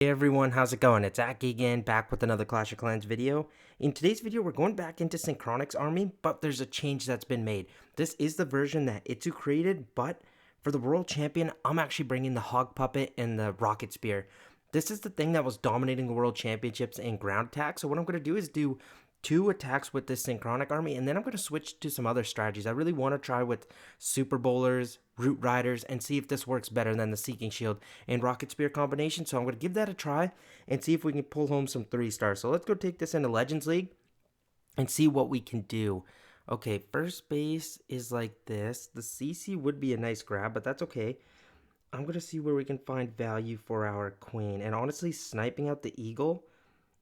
Hey everyone, how's it going? It's Aki again, back with another Clash of Clans video. In today's video, we're going back into Synchronic's army, but there's a change that's been made. This is the version that Itsu created, but for the World Champion, I'm actually bringing the Hog Puppet and the Rocket Spear. This is the thing that was dominating the World Championships in ground attack, so what I'm going to do is do 2 attacks with this Synchronic army, and then I'm going to switch to some other strategies. I really want to try with Super Bowlers, Root Riders, and see if this works better than the Seeking Shield and Rocket Spear combination. So I'm going to give that a try and see if we can pull home some 3 stars. So let's go take this into Legends League and see what we can do. Okay, first base is like this. The CC would be a nice grab, but that's okay. I'm going to see where we can find value for our queen. And honestly, sniping out the eagle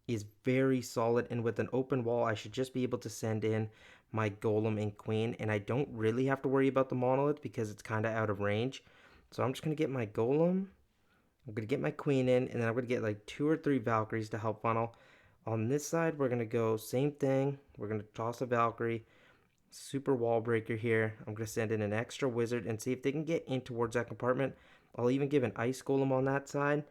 is very solid, and with an open wall I should just be able to send in my golem and queen, and I don't really have to worry about the monolith because it's kind of out of range. So I'm just going to get my golem, I'm going to get my queen in, and then I'm going to get like 2 or 3 Valkyries to help funnel. On this side we're going to go same thing, we're going to toss a Valkyrie, super wall breaker here. I'm going to send in an extra wizard and see if they can get in towards that compartment. I'll even give an ice golem on that side,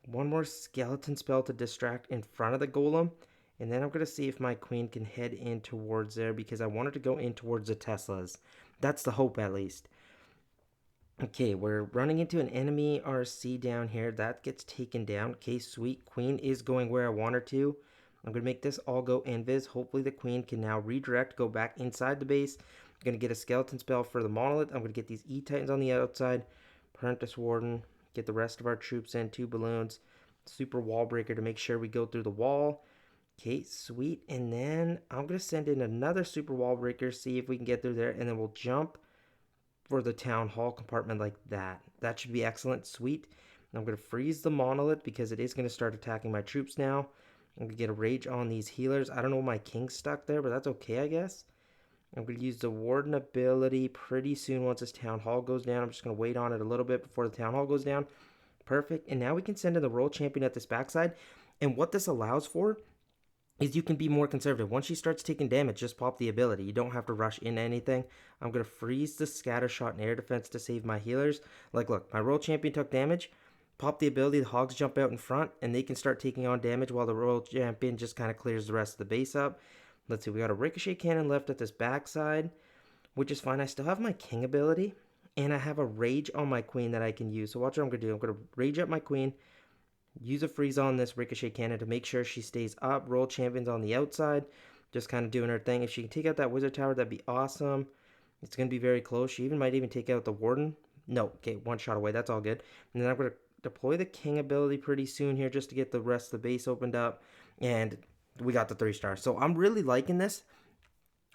one more skeleton spell to distract in front of the golem, and then I'm going to see if my queen can head in towards there because I want her to go in towards the Teslas. That's the hope, at least. Okay, we're running into an enemy RC down here. That gets taken down. Okay, sweet. Queen is going where I want her to. I'm going to make this all go invis. Hopefully the queen can now redirect, go back inside the base. I'm going to get a skeleton spell for the monolith. I'm going to get these E-Titans on the outside. Apprentice Warden. Get the rest of our troops in, 2 balloons, super wall breaker to make sure we go through the wall. Okay, sweet. And then I'm going to send in another super wall breaker, see if we can get through there, and then we'll jump for the town hall compartment like that. That should be excellent. Sweet. I'm going to freeze the monolith because it is going to start attacking my troops now. I'm going to get a rage on these healers. I don't know, my king's stuck there, but that's okay, I guess. I'm going to use the Warden ability pretty soon once this Town Hall goes down. I'm just going to wait on it a little bit before the Town Hall goes down. Perfect. And now we can send in the World Champion at this backside. And what this allows for is you can be more conservative. Once she starts taking damage, just pop the ability. You don't have to rush into anything. I'm going to freeze the scatter shot and air defense to save my healers. Like, look, my World Champion took damage. Pop the ability, the Hogs jump out in front, and they can start taking on damage while the Royal Champion just kind of clears the rest of the base up. Let's see, we got a Ricochet Cannon left at this backside, which is fine. I still have my King ability, and I have a Rage on my Queen that I can use. So watch what I'm going to do. I'm going to Rage up my Queen, use a freeze on this Ricochet Cannon to make sure she stays up. Royal Champion's on the outside, just kind of doing her thing. If she can take out that Wizard Tower, that'd be awesome. It's going to be very close. She might even take out the Warden. No, okay, 1 shot away. That's all good. And then I'm going to deploy the King ability pretty soon here just to get the rest of the base opened up. And we got the 3 stars. So I'm really liking this.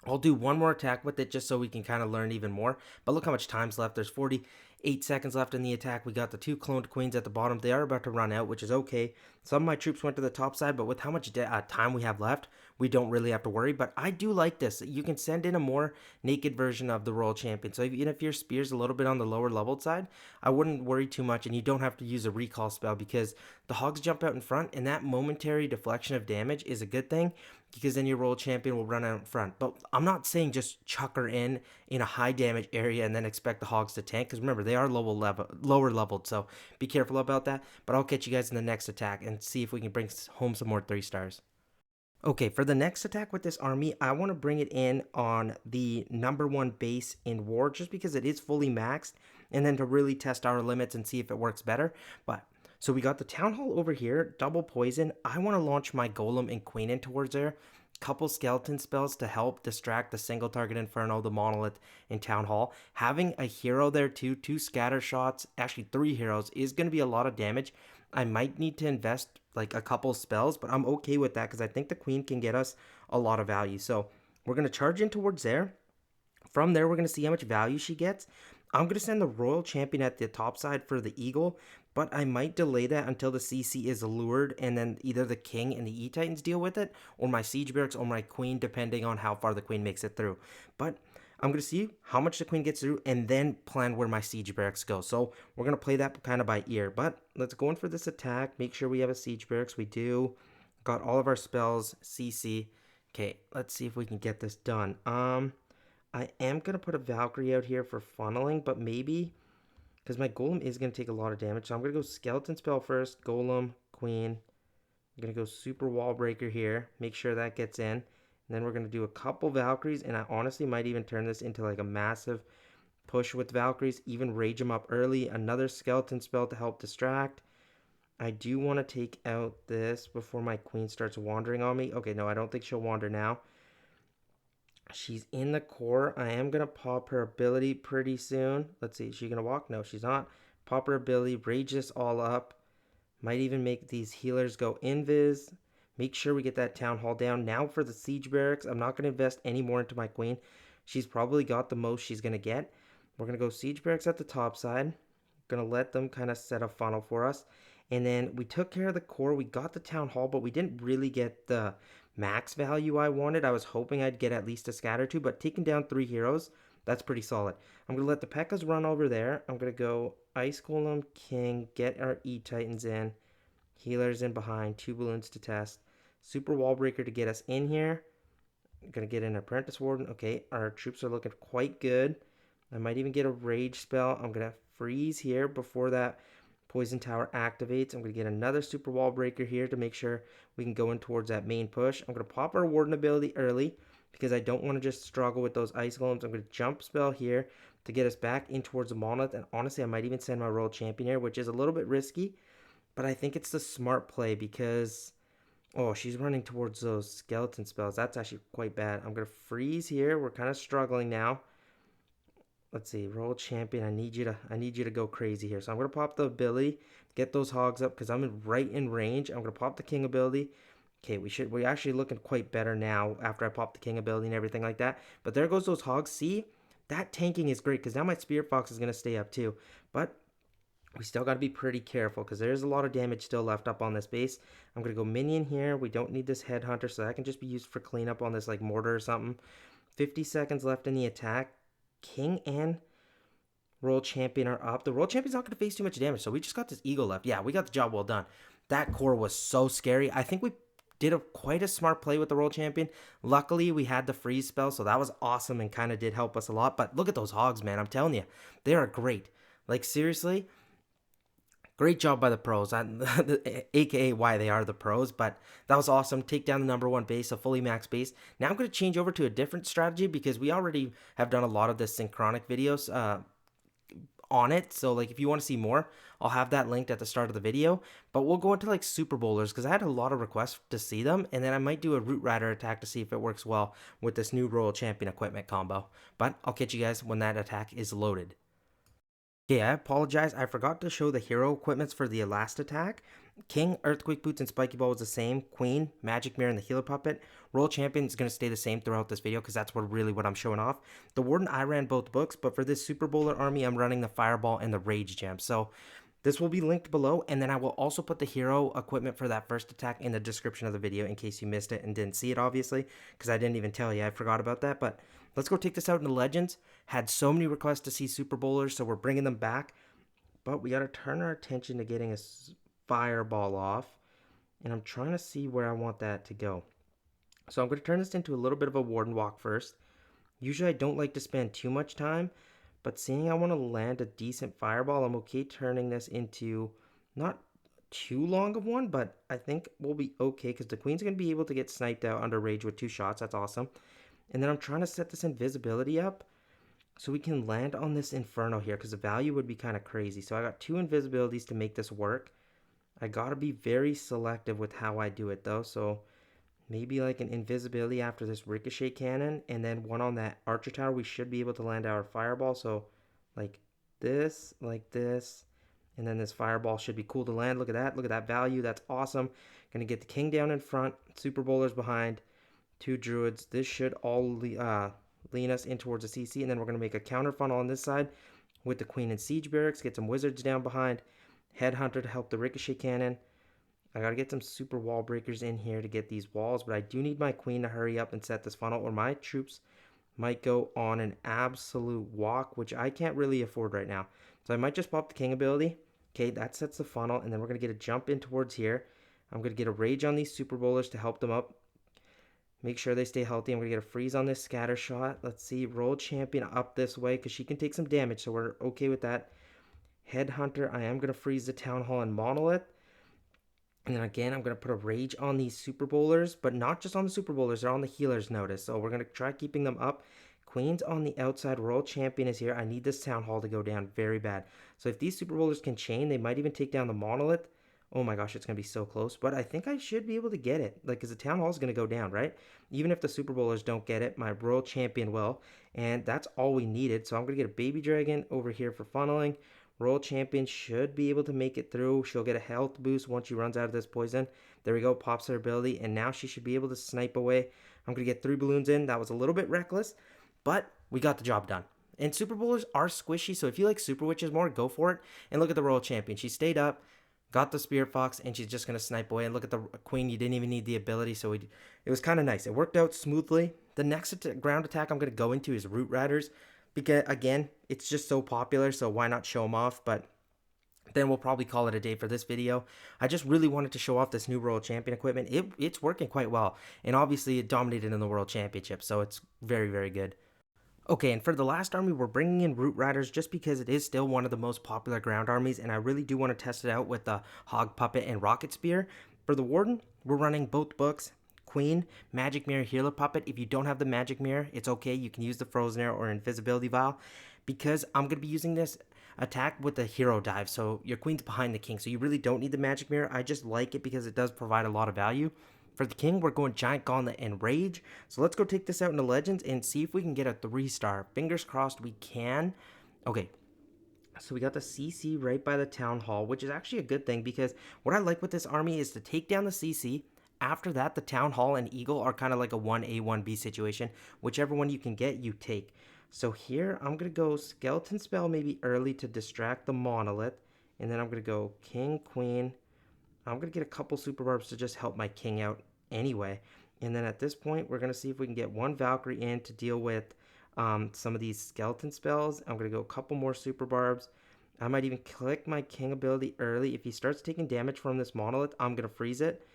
I'll do 1 more attack with it just so we can kind of learn even more. But look how much time's left. There's 48 seconds left in the attack. We got the 2 cloned queens at the bottom. They are about to run out, which is okay. Some of my troops went to the top side, but with how much time we have left, we don't really have to worry. But I do like this. You can send in a more naked version of the Royal Champion. So even if your spear's a little bit on the lower leveled side, I wouldn't worry too much, and you don't have to use a recall spell because the Hogs jump out in front, and that momentary deflection of damage is a good thing because then your Royal Champion will run out in front. But I'm not saying just chuck her in a high damage area and then expect the Hogs to tank, because remember, they are lower leveled, so be careful about that. But I'll catch you guys in the next attack and see if we can bring home some more 3 stars. Okay, for the next attack with this army, I want to bring it in on the #1 base in war, just because it is fully maxed, and then to really test our limits and see if it works better. But so we got the Town Hall over here, double poison. I want to launch my Golem and Queen in towards there. Couple skeleton spells to help distract the single target Inferno, the Monolith, and Town Hall. Having a hero there too, 2 scatter shots, actually 3 heroes, is going to be a lot of damage. I might need to invest like a couple spells, but I'm okay with that because I think the Queen can get us a lot of value. So we're going to charge in towards there. From there, we're going to see how much value she gets. I'm going to send the Royal Champion at the top side for the Eagle, but I might delay that until the CC is lured, and then either the King and the E-Titans deal with it, or my Siege Barracks or my Queen, depending on how far the Queen makes it through. But I'm going to see how much the Queen gets through and then plan where my Siege Barracks go. So we're going to play that kind of by ear. But let's go in for this attack. Make sure we have a Siege Barracks. We do. Got all of our spells. CC. Okay, let's see if we can get this done. I am going to put a Valkyrie out here for funneling, but maybe, because my Golem is going to take a lot of damage. So I'm going to go Skeleton Spell first, Golem, queen. I'm going to go super wall breaker here. Make sure that gets in. And then we're going to do a couple Valkyries. And I honestly might even turn this into like a massive push with Valkyries. Even rage them up early. Another skeleton spell to help distract. I do want to take out this before my queen starts wandering on me. Okay, no, I don't think she'll wander now. She's in the core. I am going to pop her ability pretty soon. Let's see. Is she going to walk? No, she's not. Pop her ability. Rage this all up. Might even make these healers go invis. Make sure we get that town hall down. Now for the siege barracks. I'm not going to invest any more into my queen. She's probably got the most she's going to get. We're going to go siege barracks at the top side. Going to let them kind of set a funnel for us. And then we took care of the core. We got the town hall, but we didn't really get the max value I wanted. I was hoping I'd get at least a scatter two, but taking down 3 heroes, that's pretty solid. I'm going to let the P.E.K.K.A.s run over there. I'm going to go Ice Golem, King, get our E-Titans in. Healers in behind, 2 balloons to test. Super wall breaker to get us in here. I'm going to get an Apprentice Warden. Okay, our troops are looking quite good. I might even get a rage spell. I'm going to freeze here before that Poison Tower activates. I'm going to get another super wall breaker here to make sure we can go in towards that main push. I'm going to pop our Warden ability early because I don't want to just struggle with those Ice Golems. I'm going to jump spell here to get us back in towards the Monolith. And honestly, I might even send my Royal Champion here, which is a little bit risky. But I think it's the smart play because, oh, she's running towards those skeleton spells. That's actually quite bad. I'm going to freeze here. We're kind of struggling now. Let's see, Royal Champion. I need you to go crazy here. So I'm gonna pop the ability, get those hogs up because I'm right in range. I'm gonna pop the King ability. Okay, we're actually looking quite better now after I pop the King ability and everything like that. But there goes those hogs. See, that tanking is great because now my Spirit Fox is gonna stay up too. But we still got to be pretty careful because there's a lot of damage still left up on this base. I'm going to go minion here. We don't need this headhunter, so that can just be used for cleanup on this like mortar or something. 50 seconds left in the attack. King and Royal Champion are up. The Royal Champion's not going to face too much damage, so we just got this Eagle left. Yeah, we got the job well done. That core was so scary. I think we did quite a smart play with the Royal Champion. Luckily, we had the freeze spell, so that was awesome and kind of did help us a lot. But look at those hogs, man. I'm telling you, they are great. Like, seriously, great job by the pros, aka why they are the pros, but that was awesome. Take down the #1 base, a fully maxed base. Now I'm going to change over to a different strategy because we already have done a lot of the synchronic videos on it. So like if you want to see more, I'll have that linked at the start of the video. But we'll go into like super bowlers because I had a lot of requests to see them. And then I might do a root rider attack to see if it works well with this new Royal Champion equipment combo. But I'll catch you guys when that attack is loaded. Okay, I apologize. I forgot to show the hero equipments for the last attack. King, Earthquake Boots, and Spiky Ball was the same. Queen, Magic Mirror, and the Healer Puppet. Royal Champion is going to stay the same throughout this video because that's what I'm showing off. The Warden, I ran both books, but for this Super Bowler army, I'm running the Fireball and the Rage Gem. So this will be linked below, and then I will also put the hero equipment for that first attack in the description of the video in case you missed it and didn't see it, obviously, because I didn't even tell you. I forgot about that, but let's go take this out into Legends. Had so many requests to see Super Bowlers, so we're bringing them back. But we got to turn our attention to getting a Fireball off. And I'm trying to see where I want that to go. So I'm going to turn this into a little bit of a Warden walk first. Usually I don't like to spend too much time. But seeing I want to land a decent Fireball, I'm okay turning this into not too long of one. But I think we'll be okay because the Queen's going to be able to get sniped out under Rage with 2 shots. That's awesome. And then I'm trying to set this invisibility up so we can land on this Inferno here because the value would be kind of crazy. So I got 2 invisibilities to make this work. I got to be very selective with how I do it though. So maybe like an invisibility after this Ricochet Cannon and then one on that Archer Tower. We should be able to land our Fireball. So like this, and then this Fireball should be cool to land. Look at that. Look at that value. That's awesome. Going to get the King down in front. Super Bowlers behind. 2 Druids. This should all lean us in towards the CC, and then we're going to make a counter funnel on this side with the Queen and Siege Barracks, get some Wizards down behind, Headhunter to help the Ricochet Cannon. I got to get some super wall breakers in here to get these walls, but I do need my Queen to hurry up and set this funnel, or my troops might go on an absolute walk, which I can't really afford right now. So I might just pop the King ability. Okay, that sets the funnel, and then we're going to get a jump in towards here. I'm going to get a Rage on these Super Bowlers to help them up. Make sure they stay healthy. I'm going to get a freeze on this scatter shot. Let's see. Royal Champion up this way because she can take some damage, so we're okay with that. Headhunter, I am going to freeze the Town Hall and Monolith. And then again, I'm going to put a rage on these super bowlers, but not just on the super bowlers, they're on the healers notice. So we're going to try keeping them up. Queen's on the outside, World Champion is here. I need this Town Hall to go down very bad. So if these super bowlers can chain, they might even take down the monolith. Oh my gosh, it's going to be so close. But I think I should be able to get it. Like, because the Town Hall is going to go down, right? Even if the super bowlers don't get it, my World Champion will. And that's all we needed. So I'm going to get a baby dragon over here for funneling. World Champion should be able to make it through. She'll get a health boost once she runs out of this poison. There we go, pops her ability, and now she should be able to snipe away. I'm going to get 3 balloons in. That was a little bit reckless, but we got the job done. And Super Bowlers are squishy, so if you like Super Witches more, go for it. And look at the World Champion. She stayed up, got the Spirit Fox, and she's just going to snipe away. And look at the Queen. You didn't even need the ability, so it was kind of nice. It worked out smoothly. The next ground attack I'm going to go into is Root Riders. Because, again, it's just so popular, so why not show them off? But then we'll probably call it a day for this video. I just really wanted to show off this new World Champion equipment. It's working quite well. And obviously, it dominated in the World Championship, so it's very, very good. Okay, and for the last army, we're bringing in Root Riders just because it is still one of the most popular ground armies, and I really do want to test it out with the Hog Puppet and Rocket Spear. For the Warden, we're running both books. Queen, Magic Mirror, Healer Puppet. If you don't have the Magic Mirror, it's okay. You can use the Frozen Arrow or Invisibility Vial, because I'm going to be using this attack with the Hero Dive. So your Queen's behind the King, so you really don't need the Magic Mirror. I just like it because it does provide a lot of value. For the King, we're going Giant Gauntlet and Rage. So let's go take this out into Legends and see if we can get a 3-star. Fingers crossed we can. Okay, so we got the CC right by the Town Hall, which is actually a good thing because what I like with this army is to take down the CC. After that, the Town Hall and Eagle are kind of like a 1A, 1B situation. Whichever one you can get, you take. So here, I'm going to go Skeleton Spell maybe early to distract the Monolith. And then I'm going to go King, Queen. I'm going to get a couple Super Barbs to just help my King out anyway. And then at this point, we're going to see if we can get one Valkyrie in to deal with some of these Skeleton Spells. I'm going to go a couple more Super Barbs. I might even click my King ability early. If he starts taking damage from this Monolith, I'm going to freeze it.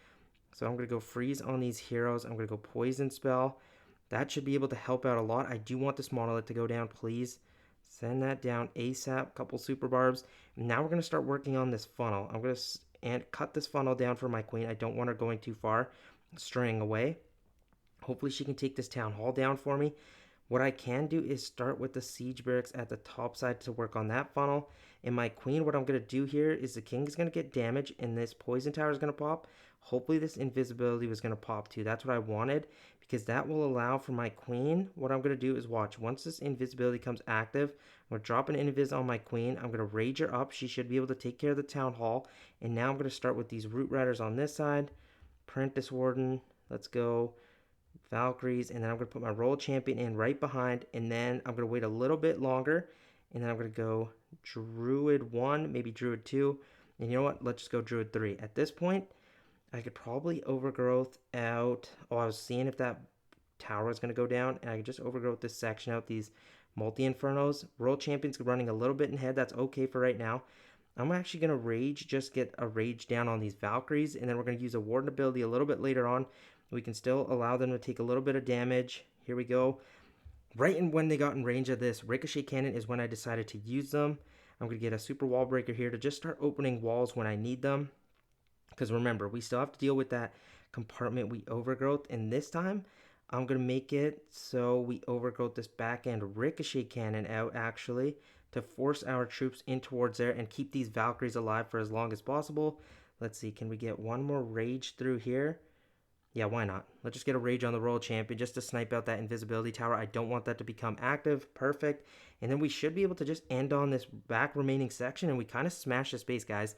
So I'm going to go freeze on these heroes. I'm going to go poison spell. That should be able to help out a lot. I do want this monolith to go down, please. Send that down ASAP. Couple super barbs. Now we're going to start working on this funnel. I'm going to cut this funnel down for my queen. I don't want her going too far, straying away. Hopefully she can take this town hall down for me. What I can do is start with the siege barracks at the top side to work on that funnel. And my queen, what I'm going to do here is the king is going to get damage and this poison tower is going to pop. Hopefully this invisibility was going to pop too. That's what I wanted because that will allow for my queen. What I'm going to do is watch. Once this invisibility comes active, I'm going to drop an invis on my queen. I'm going to rage her up. She should be able to take care of the town hall. And now I'm going to start with these root riders on this side. Apprentice Warden. Let's go. Valkyries, and then I'm going to put my World Champion in right behind, and then I'm going to wait a little bit longer, and then I'm going to go Druid 1, maybe Druid 2, and you know what, let's just go Druid 3. At this point, I could probably overgrowth out, I was seeing if that tower is going to go down, and I could just overgrowth this section out, these multi-infernos. World Champion's running a little bit in head, that's okay for right now. I'm actually going to rage, just get a rage down on these Valkyries, and then we're going to use a Warden ability a little bit later on. We can still allow them to take a little bit of damage. Here we go. Right when they got in range of this ricochet cannon is when I decided to use them. I'm going to get a super wall breaker here to just start opening walls when I need them. Because remember, we still have to deal with that compartment we overgrowth. And this time, I'm going to make it so we overgrowth this back end ricochet cannon out actually to force our troops in towards there and keep these Valkyries alive for as long as possible. Let's see, can we get one more rage through here? Yeah, why not? Let's just get a rage on the World Champion just to snipe out that invisibility tower. I don't want that to become active. Perfect. And then we should be able to just end on this back remaining section and we kind of smash this base, guys.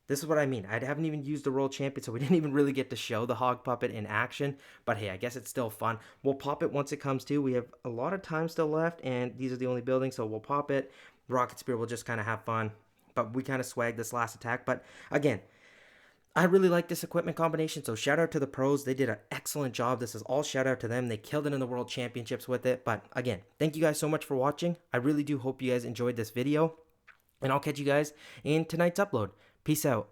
This is what I mean. I haven't even used the World Champion, so we didn't even really get to show the Hog Puppet in action. But hey, I guess it's still fun. We'll pop it once it comes to. We have a lot of time still left, and these are the only buildings, so we'll pop it. Rocket Spear will just kind of have fun. But we kind of swagged this last attack. But again, I really like this equipment combination, so shout out to the pros. They did an excellent job. This is all shout out to them. They killed it in the World Championships with it. But again, thank you guys so much for watching. I really do hope you guys enjoyed this video. And I'll catch you guys in tonight's upload. Peace out.